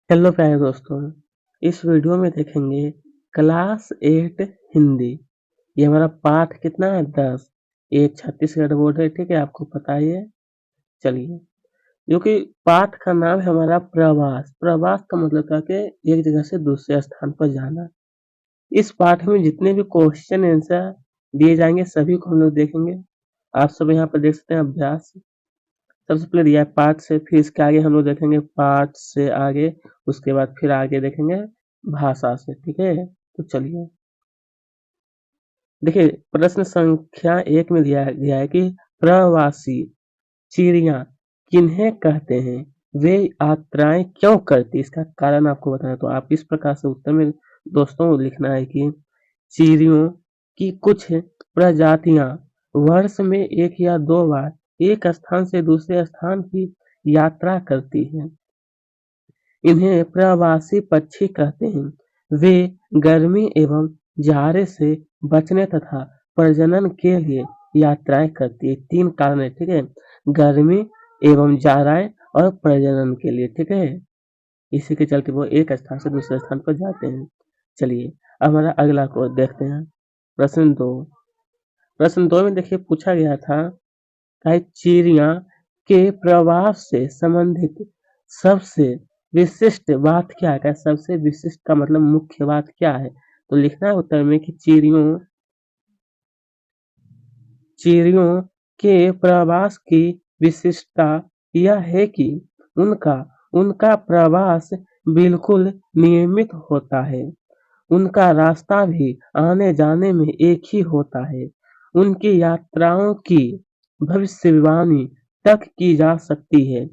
Hello प्यारे दोस्तों, इस वीडियो में देखेंगे क्लास 8 हिंदी। ये हमारा पाठ कितना है 10। ये छत्तीसगढ़ बोर्ड है, ठीक है, आपको पता ही है। चलिए, जो कि पाठ का नाम है हमारा प्रवास। प्रवास का मतलब था कि एक जगह से दूसरे स्थान पर जाना। इस पाठ में जितने भी क्वेश्चन आंसर दिए जाएंगे सभी को हम लोग देखेंगे। आप सब यहाँ पर देख सकते हैं अभ्यास। सबसे पहले दिया है पाठ से, फिर इसके आगे हम लोग देखेंगे पाठ से आगे, उसके बाद फिर आगे देखेंगे भाषा से, ठीक है। तो चलिए देखिए, प्रश्न संख्या 1 में दिया गया है कि प्रवासी चिड़िया किन्हें कहते हैं, वे यात्राएं क्यों करती, इसका कारण आपको बताना। तो आप इस प्रकार से उत्तर में दोस्तों लिखना है कि चिड़ियों की कुछ प्रजातियां वर्ष में एक या दो बार एक स्थान से दूसरे स्थान की यात्रा करती हैं। इन्हें प्रवासी पक्षी कहते हैं। वे गर्मी एवं जाड़े से बचने तथा प्रजनन के लिए यात्राएं करती है। 3 कारण है, ठीक है। गर्मी एवं जाड़ाएं और प्रजनन के लिए, ठीक है। इसी के चलते वो एक स्थान से दूसरे स्थान पर जाते हैं। चलिए, अब हमारा अगला को देखते हैं। प्रश्न 2। प्रश्न 2 में देखिए पूछा गया था चिड़िया के प्रवास से संबंधित सबसे विशिष्ट बात क्या है। सबसे विशिष्ट का मतलब मुख्य बात क्या है। तो लिखना है उत्तर में कि चिड़ियों के प्रवास की विशिष्टता यह है कि उनका उनका प्रवास बिल्कुल नियमित होता है। उनका रास्ता भी आने जाने में एक ही होता है। उनकी यात्राओं की भविष्यवाणी तक की जा सकती है,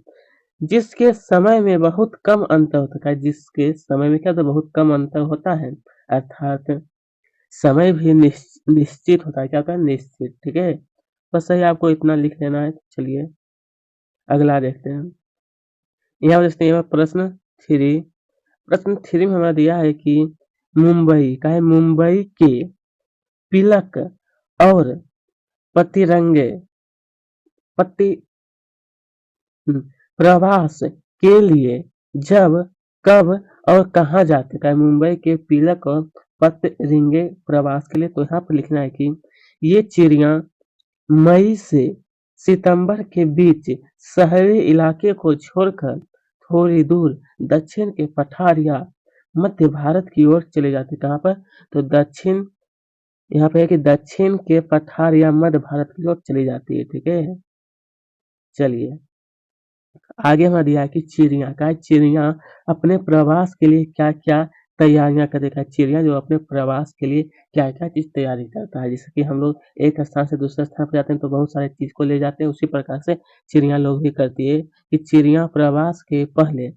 जिसके समय में बहुत कम अंतर होता है। जिसके समय में क्या तो बहुत कम अंतर होता है, अर्थात समय भी निश्चित होता है। क्या होता है, निश्चित, ठीक है। बस सही आपको इतना लिख लेना है। चलिए अगला देखते हैं। यहाँ पर देखते हैं प्रश्न 3। प्रश्न 3 में हमारा दिया है कि मुंबई का है, मुंबई के पिलक और पतिरंगे पति प्रवास के लिए जब, कब और कहाँ जाते हैं। मुंबई के पिलक और पतरिंगे प्रवास के लिए, तो यहाँ पर लिखना है कि ये चिड़िया मई से सितंबर के बीच शहरी इलाके को छोड़कर थोड़ी दूर दक्षिण के पठार या मध्य भारत की ओर चले जाते। कहाँ पर, तो दक्षिण, यहाँ पे है कि दक्षिण के पठार या मध्य भारत की ओर चली जाती है, ठीक है। चलिए आगे हमें दिया है कि चिड़िया अपने प्रवास के लिए क्या क्या तैयारियां करेगा। चिड़िया जो अपने प्रवास के लिए क्या क्या चीज तैयारी करता है। जैसे कि हम लोग एक स्थान से दूसरे स्थान पर जाते हैं तो बहुत सारे चीज को ले जाते हैं, उसी प्रकार से चिड़िया लोग भी करती है कि चिड़िया प्रवास के पहले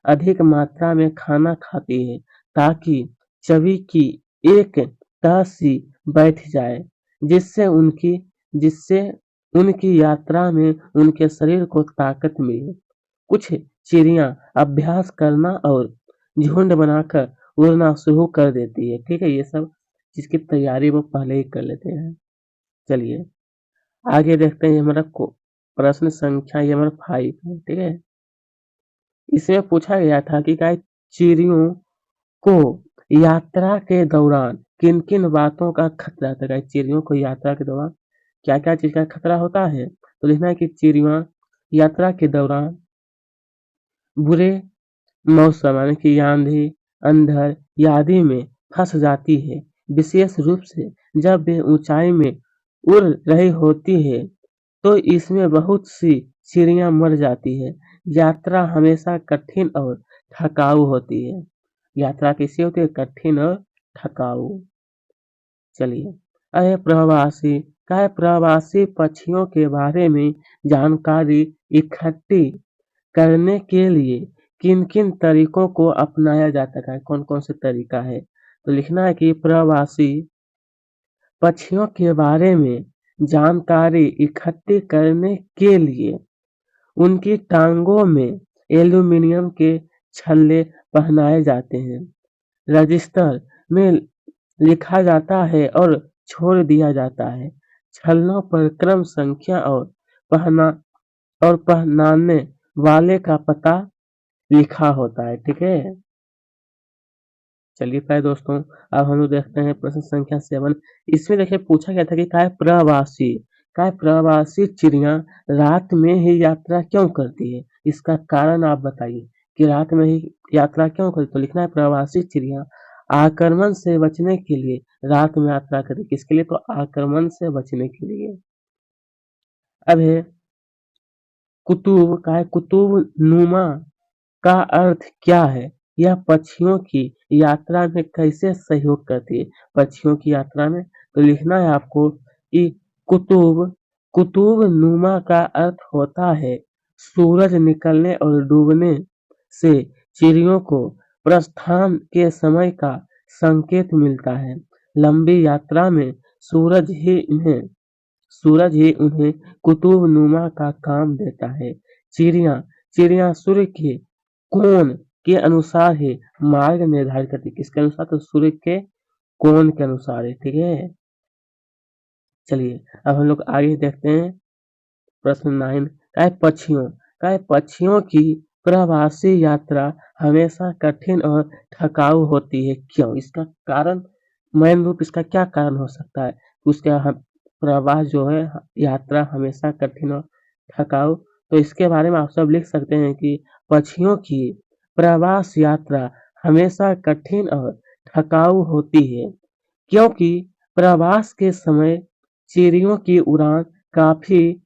अधिक मात्रा में खाना खाती है, ताकि चवी की एक तह सी बैठ जाए, जिससे उनकी जिससे उनकी यात्रा में उनके शरीर को ताकत मिले। कुछ चिड़िया अभ्यास करना और झुंड बनाकर उड़ना शुरू कर देती है, ठीक है। ये सब जिसकी तैयारी वो पहले ही कर लेते हैं। चलिए आगे देखते हैं। हमारा प्रश्न संख्या ये हमारा 5 है, ठीक है। इसमें पूछा गया था कि क्या चिड़ियों को यात्रा के दौरान किन किन बातों का खतरा रहता है। चिड़ियों को यात्रा के दौरान क्या क्या चीज का खतरा होता है। तो लिखना है कि चिड़िया यात्रा के दौरान बुरे मौसम यानी कि आंधी, अंधड़ या आदि में फंस जाती है। विशेष रूप से जब वे ऊंचाई में उड़ रही होती है, तो इसमें बहुत सी चिड़िया मर जाती है। यात्रा हमेशा कठिन और थकाऊ होती है। यात्रा कैसी होती है, कठिन और थकाऊ। चलिए प्रवासी पक्षियों के बारे में जानकारी इकट्ठी करने के लिए किन किन तरीकों को अपनाया जाता है। कौन कौन से तरीका है। तो लिखना है कि प्रवासी पक्षियों के बारे में जानकारी इकट्ठी करने के लिए उनकी टांगों में एल्यूमीनियम के छल्ले पहनाए जाते हैं। रजिस्टर में लिखा जाता है और छोड़ दिया जाता है। छल्लों पर क्रम संख्या और पहनाने वाले का पता लिखा होता है, ठीक है। चलिए प्यारे दोस्तों, अब हम लोग देखते हैं प्रश्न संख्या 7। इसमें देखिए पूछा गया था कि काय प्रवासी चिड़िया रात में ही यात्रा क्यों करती है? इसका कारण आप बताइए कि रात में ही यात्रा क्यों करती है? तो लिखना है प्रवासी चिड़िया आक्रमण से बचने के लिए रात में यात्रा करती है। किसके लिए? तो आक्रमण से बचने के लिए। अब है कुतुब नुमा का अर्थ क्या है? यह पक्षियों की यात्रा में कैसे सहयोग करती है? पक्षियों की यात्रा में तो लिखना है आपको कि कुतुब कुतुब नुमा का अर्थ होता है सूरज निकलने और डूबने से चिड़ियों को प्रस्थान के समय का संकेत मिलता है। लंबी यात्रा में सूरज ही उन्हें कुतुब-नुमा का काम देता है। चिड़िया चिड़िया सूर्य के कोण के अनुसार ही मार्ग निर्धारित करती है। किसके अनुसार? तो सूर्य के कोण के अनुसार है, ठीक है। चलिए अब हम लोग आगे देखते हैं प्रश्न 9। काय पक्षियों की प्रवासी यात्रा हमेशा कठिन और थकाऊ होती है, क्यों? इसका कारण मेन रूप इसका क्या कारण हो सकता है? उसका प्रवास जो है यात्रा हमेशा कठिन और थकाऊ, तो इसके बारे में आप सब लिख सकते हैं कि पक्षियों की प्रवास यात्रा हमेशा कठिन और थकाऊ होती है, क्योंकि प्रवास के समय चिड़ियों की उड़ान काफी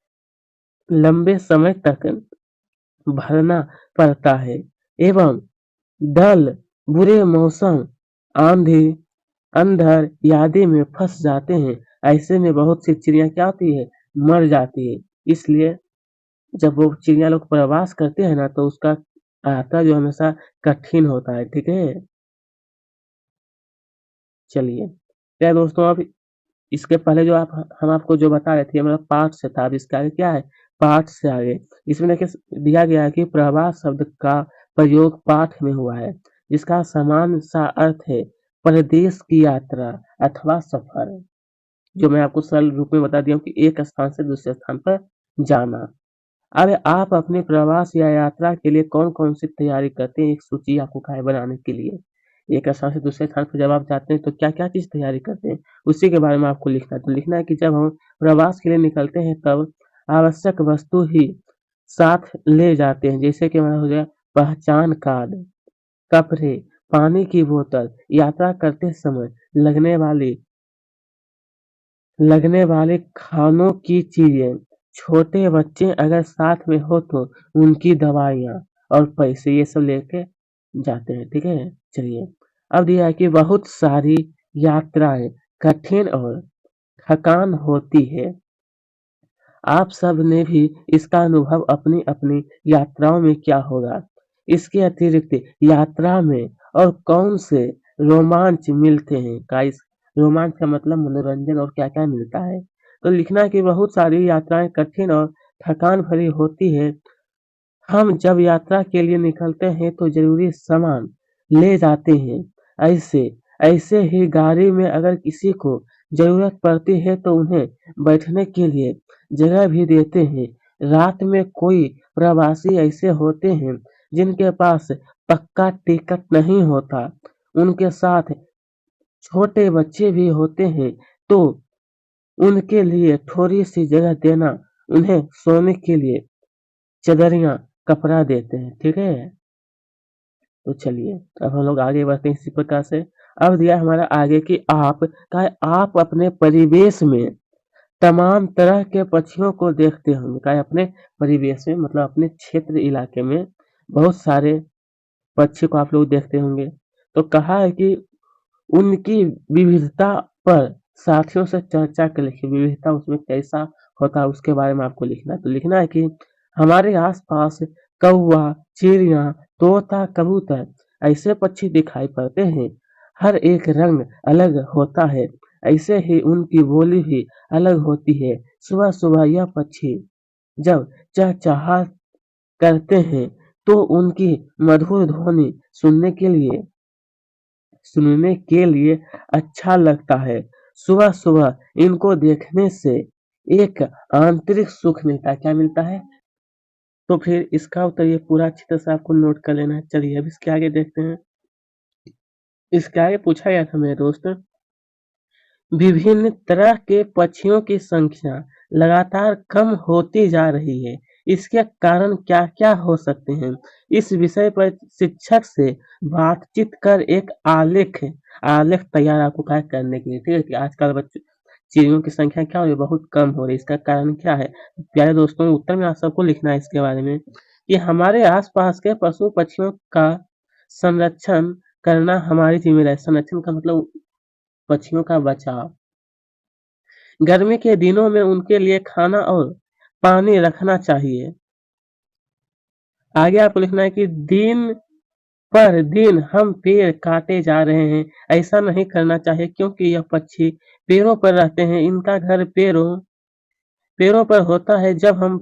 लंबे समय तक भरना पड़ता है एवं दल बुरे मौसम, आंधी, अंधड़ आदि में फंस जाते हैं। ऐसे में बहुत सी चिड़िया क्या होती है? मर जाती है। इसलिए जब वो चिड़िया लोग प्रवास करते हैं ना तो उसका यात्रा जो हमेशा कठिन होता है, ठीक है। चलिए क्या दोस्तों, अब इसके पहले जो आप हम आपको जो बता रहे थे मतलब पाठ से था, अब इसके आगे क्या है? पाठ से आगे इसमें देखिए दिया गया है कि प्रवास शब्द का प्रयोग पाठ में हुआ है। इसका समान सा अर्थ है परदेश की यात्रा अथवा सफर, जो मैं आपको सरल रूप में बता दिया हूँ कि एक स्थान से दूसरे स्थान पर जाना। अब आप अपने प्रवास या यात्रा के लिए कौन-कौन सी तैयारी करते हैं? एक सूची आपको क्या है बनाने के लिए। एक स्थान से दूसरे स्थान पर जब आप जाते हैं तो क्या-क्या चीज़ तैयारी करते हैं? उसी के बारे में आपको लिखना है। तो लिखना है कि जब हम प्रवास के लिए निकलते हैं तब आवश्यक वस्तु ही साथ ले जाते हैं। जैसे कि हमारा हो गया पहचान कार्ड, कपड़े, पानी की बोतल, यात्रा करते समय लगने वाली खानों की चीज़ें, छोटे बच्चे अगर साथ में हो तो उनकी दवाइयाँ और पैसे ये सब लेके जाते हैं, ठीक है? चलिए, अब दिया है कि बहुत सारी यात्राएँ कठिन और थकान होती है। आप सब ने भी इसका अनुभव अपनी-अपनी यात्राओं में किया होगा। इसके अतिरिक्त यात्रा में और कौन से रोमांच मिलते हैं? गाइस, रोमांच का मतलब मनोरंजन और क्या-क्या मिलता है? तो लिखना है कि बहुत सारी यात्राएँ कठिन और थकान भरी होती है। हम जब यात्रा के लिए निकलते हैं तो ज़रूरी सामान ले जाते हैं। ऐसे ऐसे ही गाड़ी में अगर किसी को ज़रूरत पड़ती है तो उन्हें बैठने के लिए जगह भी देते हैं। रात में कोई प्रवासी ऐसे होते हैं जिनके पास पक्का टिकट नहीं होता। उनके साथ छोटे बच्चे भी होते हैं तो उनके लिए थोड़ी-सी जगह देना, उन्हें सोने के लिए चदरियाँ, कपड़ा देते हैं, ठीक है? तो चलिए, अब हम लोग आगे बढ़ते हैं इसी प्रकार से। अब दिया है हमारा आगे कि आप अपने परिवेश में तमाम तरह के पक्षियों को देखते होंगे। अपने परिवेश में मतलब अपने क्षेत्र इलाके में बहुत सारे पक्षी को आप लोग देखते होंगे। तो कहा है कि उनकी विविधता पर साथियों से चर्चा कर लिखिए। विविधता उसमें कैसा होता है उसके बारे में आपको लिखना है। तो लिखना है कि हमारे आस-पास कौवा, चिड़िया, तोता, कबूतर ऐसे पक्षी दिखाई पड़ते हैं। हर एक रंग अलग होता है। ऐसे ही उनकी बोली भी अलग होती है। सुबह-सुबह यह पक्षी जब चहचहा करते हैं तो उनकी मधुर ध्वनि सुनने के लिए अच्छा लगता है। सुबह-सुबह इनको देखने से एक आंतरिक सुख मिलता है। क्या मिलता है? तो फिर इसका उत्तर ये पूरा अच्छी तरह से आपको नोट कर लेना है। चलिए अब इसके आगे देखते हैं। इसके आगे पूछा गया था मेरे दोस्त, विभिन्न तरह के पक्षियों की संख्या लगातार कम होती जा रही है। इसके कारण क्या-क्या हो सकते हैं? इस विषय पर शिक्षक से बातचीत कर एक आलेख आलेख तैयार आपको क्या करने के लिए, ठीक है? कि आजकल बच्चे चिड़ियों की संख्या क्या हो रही है? बहुत कम हो रही है। इसका कारण क्या है? प्यारे दोस्तों, उत्तर में आप सबको लिखना है इसके बारे में कि हमारे आस-पास के पशु-पक्षियों का संरक्षण करना हमारी ज़िम्मेदारी है। संरक्षण का मतलब पक्षियों का बचाव। गर्मी के दिनों में उनके लिए खाना और पानी रखना चाहिए। आगे आपको लिखना है कि दिन पर दिन हम पेड़ काटे जा रहे हैं। ऐसा नहीं करना चाहिए क्योंकि यह पक्षी पेड़ों पर रहते हैं। इनका घर पेड़ों पर होता है। जब हम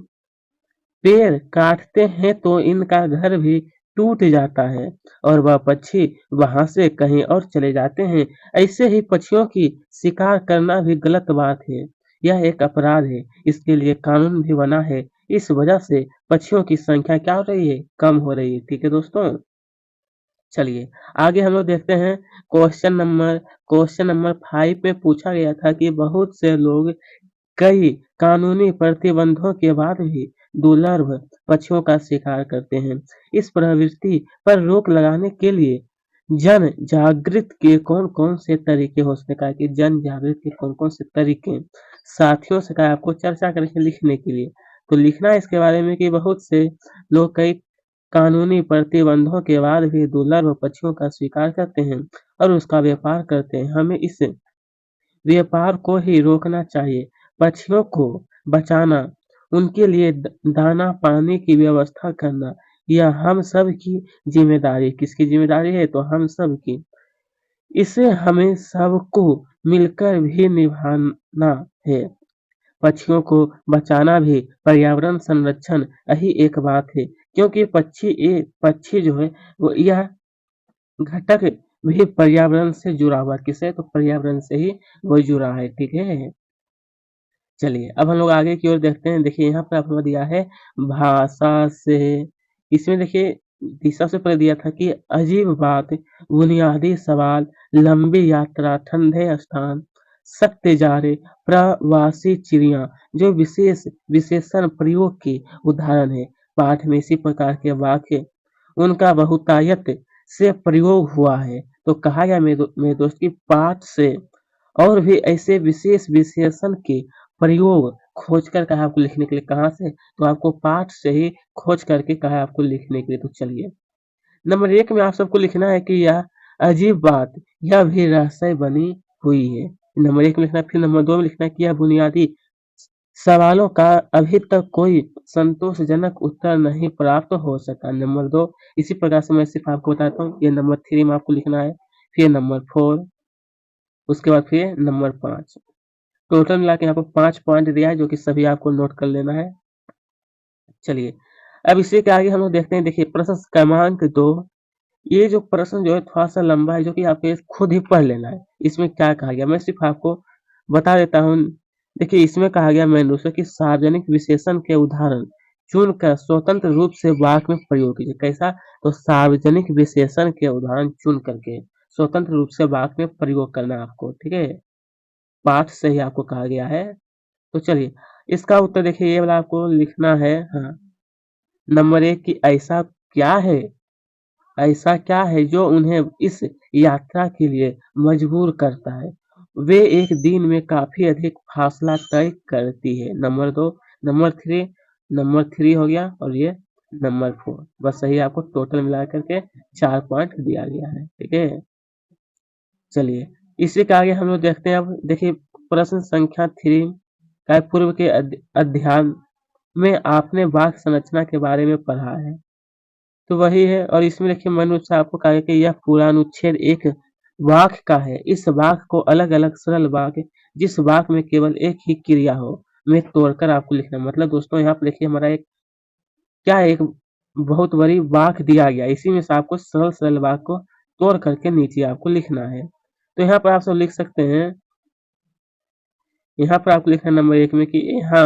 पेड़ काटते हैं तो इनका घर भी टूट जाता है और वह पक्षी वहां से कहीं और चले जाते हैं। ऐसे ही पक्षियों की शिकार करना भी गलत बात है। यह एक अपराध है। इसके लिए कानून भी बना है। इस वजह से पक्षियों की संख्या क्या हो रही है? कम हो रही है। ठीक है दोस्तों, चलिए आगे हम लोग देखते हैं। क्वेश्चन नंबर 5 में पूछा गया था कि बहुत से लोग कई कानूनी प्रतिबंधों के बाद भी दुर्लभ पक्षियों का शिकार करते हैं। इस प्रवृत्ति पर रोक लगाने के लिए जन जागृत के कौन-कौन से तरीके हो सकते हैं? कहा कि जन जागृत के कौन-कौन से तरीके साथियों से कहा आपको चर्चा करके लिखने के लिए। तो लिखना है इसके बारे में कि बहुत से लोग कई कानूनी प्रतिबंधों के बाद भी दुर्लभ पक्षियों का शिकार करते हैं और उसका व्यापार करते हैं। हमें इस व्यापार को ही रोकना चाहिए। पक्षियों को बचाना, उनके लिए दाना पानी की व्यवस्था करना, यह हम सब की जिम्मेदारी। किसकी जिम्मेदारी है? तो हम सब की। इसे हमें सबको मिलकर भी निभाना है। पक्षियों को बचाना भी पर्यावरण संरक्षण यही एक बात है, क्योंकि पक्षी जो है वो यह घटक भी पर्यावरण से जुड़ा हुआ। किससे? तो पर्यावरण से ही वो जुड़ा है। ठीक है, चलिए अब हम लोग आगे की ओर देखते हैं। देखिए यहाँ पे आपको दिया है भाषा से। इसमें देखिए तीसरा से पहले दिया था कि अजीब बात, बुनियादी सवाल, लंबी यात्रा, ठंडे स्थान, सख्त जाड़े, प्रवासी चिड़िया, जो विशेषण प्रयोग की उदाहरण है। पाठ में इसी प्रकार के वाक्य उनका बहुतायत से प्रयोग हुआ है। तो कहा गया मेरे दोस्त की पाठ से और भी ऐसे विशेष विशेषण के प्रयोग खोज कर कहा आपको लिखने के लिए। कहाँ से? तो आपको पाठ से ही खोज करके कहा आपको लिखने के लिए। तो चलिए नंबर 1 में आप सबको लिखना है कि यह अजीब बात, यह भी रहस्य बनी हुई है। नंबर 1 में लिखना है। फिर नंबर 2 में लिखना है कि यह बुनियादी सवालों का अभी तक कोई संतोषजनक उत्तर नहीं प्राप्त हो सका। नंबर 2 इसी प्रकार से मैं सिर्फ आपको बताता हूँ। ये नंबर 3 में आपको लिखना है। फिर नंबर 4, उसके बाद फिर नंबर 5। टोटल मिला के यहाँ पर 5 पॉइंट दिया है जो कि सभी आपको नोट कर लेना है। चलिए अब इसी के आगे हम लोग देखते हैं। देखिए प्रश्न क्रमांक 2, ये जो प्रश्न जो है थोड़ा-सा लंबा है, जो कि आपको खुद ही पढ़ लेना है। इसमें क्या कहा गया मैं सिर्फ आपको बता देता हूँ। देखिए इसमें कहा गया मैंने दोस्तों कि सार्वजनिक विशेषण के उदाहरण चुनकर स्वतंत्र रूप से वाक्य में प्रयोग कीजिए। कैसा? तो सार्वजनिक विशेषण के उदाहरण चुन करके स्वतंत्र रूप से वाक्य में प्रयोग करना है आपको। ठीक है, पाठ से ही आपको कहा गया है। तो चलिए इसका उत्तर देखिए ये वाला आपको लिखना है। हाँ, नंबर 1 कि ऐसा क्या है जो उन्हें इस यात्रा के लिए मजबूर करता है? वे एक दिन में काफ़ी अधिक फासला तय करती है। नंबर 2, नंबर 3 हो गया और ये नंबर 4। बस सही आपको टोटल मिला करके 4 पॉइंट दिया गया है। ठीक है? चलिए इसी के आगे हम लोग देखते हैं। अब देखिए प्रश्न संख्या 3 का पूर्व के अध्याय में आपने वाक्य संरचना के बारे में पढ़ा है। तो वही है और इसमें देखिए मैंने उससे आपको कहा है कि यह पूरा अनुच्छेद एक वाक्य का है। इस वाक्य को अलग-अलग सरल वाक्य जिस वाक्य में केवल एक ही क्रिया हो में तोड़कर आपको लिखना है। मतलब दोस्तों यहाँ पे देखिए हमारा एक बहुत बड़ी वाक्य दिया गया है। इसी में से आपको सरल-सरल वाक्य को तोड़ करके नीचे आपको लिखना है। तो यहाँ पर आप सब लिख सकते हैं। यहाँ पर आपको लिखना है नंबर 1 में कि यहाँ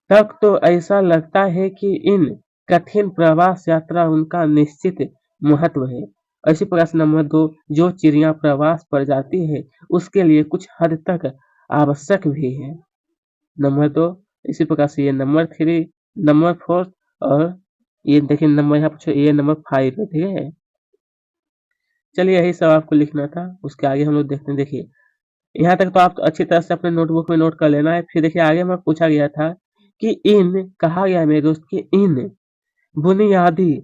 तब तो ऐसा लगता है कि इन कठिन प्रवास यात्रा उनका निश्चित महत्व है। इसी प्रकार से नंबर 2, जो चिड़िया प्रवास पर जाती है उसके लिए कुछ हद तक आवश्यक भी है। नंबर 2, इसी प्रकार से ये नंबर 3, नंबर 4 और ये देखिए नंबर यहाँ पे ये नंबर 5 है, ठीक है। चलिए यही सब आपको लिखना था, उसके आगे हम लोग देखते हैं। देखिए यहाँ तक तो आप अच्छी तरह से अपने नोटबुक में नोट कर लेना है। फिर देखिए आगे हमें पूछा गया था कि इन कहा गया है मेरे दोस्त कि इन बुनियादी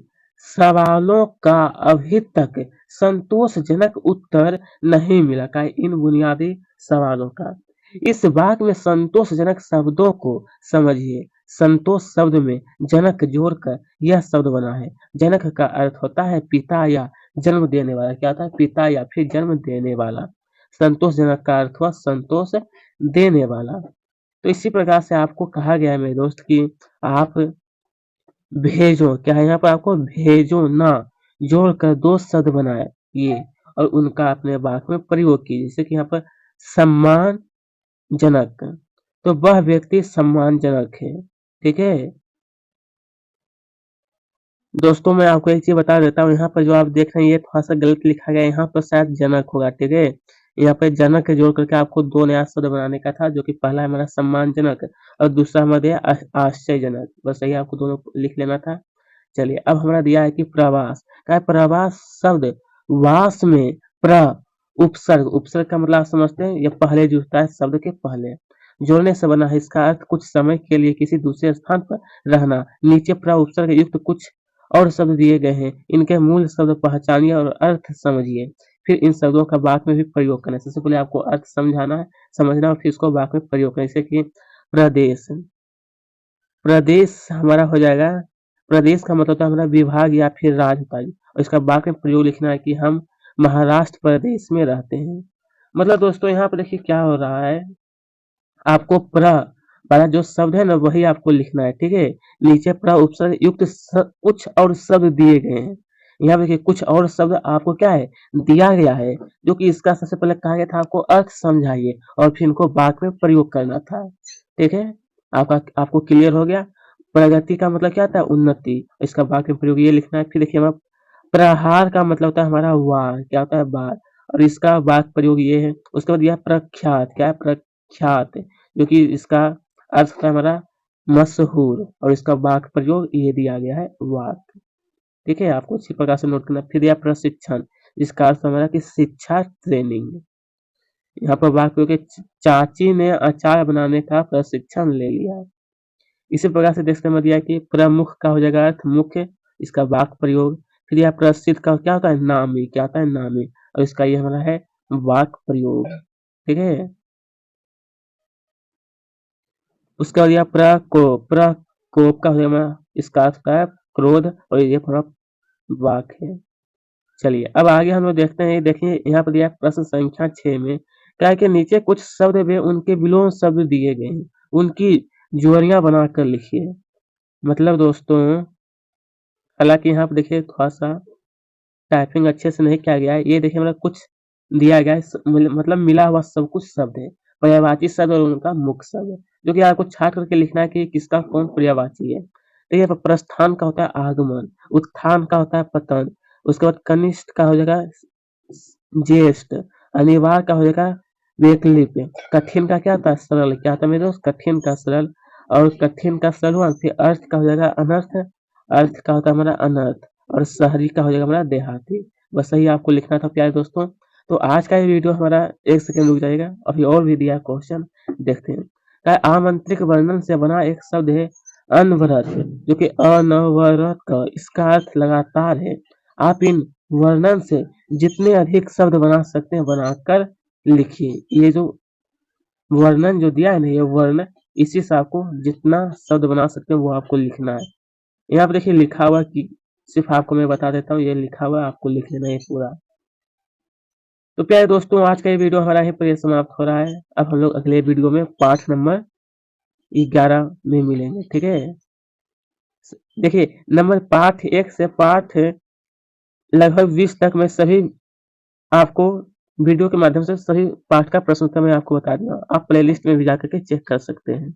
सवालों का अभी तक संतोषजनक उत्तर नहीं मिला। का इन बुनियादी सवालों का इस वाक्य में संतोषजनक शब्दों को समझिए। संतोष शब्द में जनक जोड़कर यह शब्द बना है। जनक का अर्थ होता है पिता या जन्म देने वाला। क्या होता है? पिता या फिर जन्म देने वाला। संतोषजनक का अर्थ हुआ संतोष देने वाला। तो इसी प्रकार से आपको कहा गया है मेरे दोस्त कि आप भेजो, क्या है यहाँ पर आपको भेजो ना जोड़कर 2 शब्द बनाए ये और उनका अपने वाक्य में प्रयोग कीजिए। जैसे कि यहाँ पर सम्मानजनक, तो वह व्यक्ति सम्मानजनक है, ठीक है। दोस्तों मैं आपको एक चीज बता देता हूँ, यहाँ पर जो आप देख रहे हैं ये थोड़ा सा गलत लिखा गया है। यहाँ पर शायद जनक होगा, ठीक है। यहाँ पे जनक के जोड़ करके आपको 2 नया शब्द बनाने का था, जो कि पहला है हमारा सम्मानजनक और दूसरा हमारा दिया आश्चर्यजनक। बस यही आपको दोनों लिख लेना था। चलिए अब हमारा दिया है कि प्रवास। क्या है? प्रवास शब्द वास में प्र उपसर्ग, उपसर्ग का मतलब आप समझते हैं, ये पहले जुड़ता है शब्द के पहले, जोड़ने से बना है। इसका अर्थ कुछ समय के लिए किसी दूसरे स्थान पर रहना। नीचे प्र उपसर्ग युक्त कुछ और शब्द दिए गए हैं, इनके मूल शब्द पहचानिए और अर्थ समझिए, फिर इन शब्दों का वाक्य में भी प्रयोग करना है। सबसे पहले आपको अर्थ समझाना है, समझना और फिर इसको वाक्य में प्रयोग करना है। जैसे कि प्रदेश, प्रदेश हमारा हो जाएगा, प्रदेश का मतलब होता है हमारा विभाग या फिर राज्य होता है और इसका वाक्य में प्रयोग लिखना है कि हम महाराष्ट्र प्रदेश में रहते हैं। मतलब दोस्तों यहाँ पर देखिए क्या हो रहा है, आपको प्र वाला जो शब्द है ना वही आपको लिखना है, ठीक है। नीचे प्र उपसर्ग युक्त कुछ और शब्द दिए गए हैं। यहाँ पे देखिए कुछ और शब्द आपको क्या है दिया गया है, जो कि इसका सबसे पहले कहा गया था आपको अर्थ समझाइए और फिर इनको वाक्य में प्रयोग करना था, ठीक है। आपको क्लियर हो गया। प्रगति का मतलब क्या था? उन्नति। इसका वाक्य में प्रयोग ये लिखना है। फिर देखिए हमारा प्रहार का मतलब होता है हमारा वार, क्या होता है? बार, और इसका वाक्य प्रयोग ये है। उसके बाद यह प्रख्यात, क्या है? प्रख्यात, जो कि इसका अर्थ होता है हमारा मशहूर और इसका वाक्य प्रयोग ये दिया गया है वाक्य, ठीक है। आपको इसी प्रकार से नोट करना। फिर दिया प्रशिक्षण, इसका अर्थ हमारा कि शिक्षा ट्रेनिंग। यहाँ पर वाक्य प्रयोग है, चाची ने अचार बनाने का प्रशिक्षण ले लिया। इसी प्रकार से देखते हैं दिया कि प्रमुख का हो जाएगा अर्थ मुख्य, इसका वाक्य प्रयोग। फिर यह प्रसिद्ध का क्या होता है? नामी, क्या होता है? नामी, और इसका ये हमारा है वाक्य प्रयोग, ठीक है। उसके बाद यह प्रकोप, प्रकोप का हो जाएगा इसका अर्थ क्या है? क्रोध, और ये हमारा वाक्य है। चलिए अब आगे हम लोग देखते हैं। देखिए यहाँ पर दिया प्रश्न संख्या 6 में क्या है कि नीचे कुछ शब्द वे उनके विलोम शब्द दिए गए हैं, उनकी जोड़ियां बनाकर लिखिए। मतलब दोस्तों हालांकि यहाँ पर देखिए थोड़ा सा टाइपिंग अच्छे से नहीं किया गया है। ये देखिए मतलब कुछ दिया गया है, मतलब मिला हुआ सब कुछ शब्द है, पर्यायवाची शब्द और उनका मुख्य शब्द, जो कि आपको छाट करके लिखना है कि किसका कौन पर्यायवाची है। तो ये प्रस्थान का होता है आगमन, उत्थान का होता है पतन, उसके बाद कनिष्ठ का हो जाएगा ज्येष्ठ, अनिवार्य का हो जाएगा वैकल्पिक, कठिन का क्या होता है? सरल। क्या होता है मेरे दोस्त? कठिन का सरल, और कठिन का सरल हुआ। फिर अर्थ का हो जाएगा अनर्थ, अर्थ का होता है हमारा अनर्थ, और शहरी का हो जाएगा हमारा देहाती। बस यही आपको लिखना था प्यारे दोस्तों। तो आज का ये वीडियो हमारा 1 सेकंड रुक जाएगा, अभी और भी दिया क्वेश्चन देखते हैं। क्या है? आमंत्रित वर्णन से बना एक शब्द है अनवरत, जो कि अनवरत का इसका अर्थ लगातार है। आप इन वर्णन से जितने अधिक शब्द बना सकते हैं बनाकर लिखिए। ये जो वर्णन जो दिया है ना, ये वर्ण, इसी से आपको जितना शब्द बना सकते हैं वो आपको लिखना है। यहाँ पे देखिए लिखा हुआ कि सिर्फ आपको मैं बता देता हूँ, ये लिखा हुआ आपको लिख लेना है पूरा। तो प्यारे दोस्तों आज का ये वीडियो हमारा यहीं पर ये समाप्त हो रहा है। अब हम लोग अगले वीडियो में पाठ नंबर 11 में मिलेंगे, ठीक है। देखिए नंबर पाठ 1 से पाठ लगभग 20 तक मैं सभी आपको वीडियो के माध्यम से सभी पाठ का प्रश्न उत्तर मैं आपको बता दूंगा। आप प्लेलिस्ट में भी जाकर के चेक कर सकते हैं।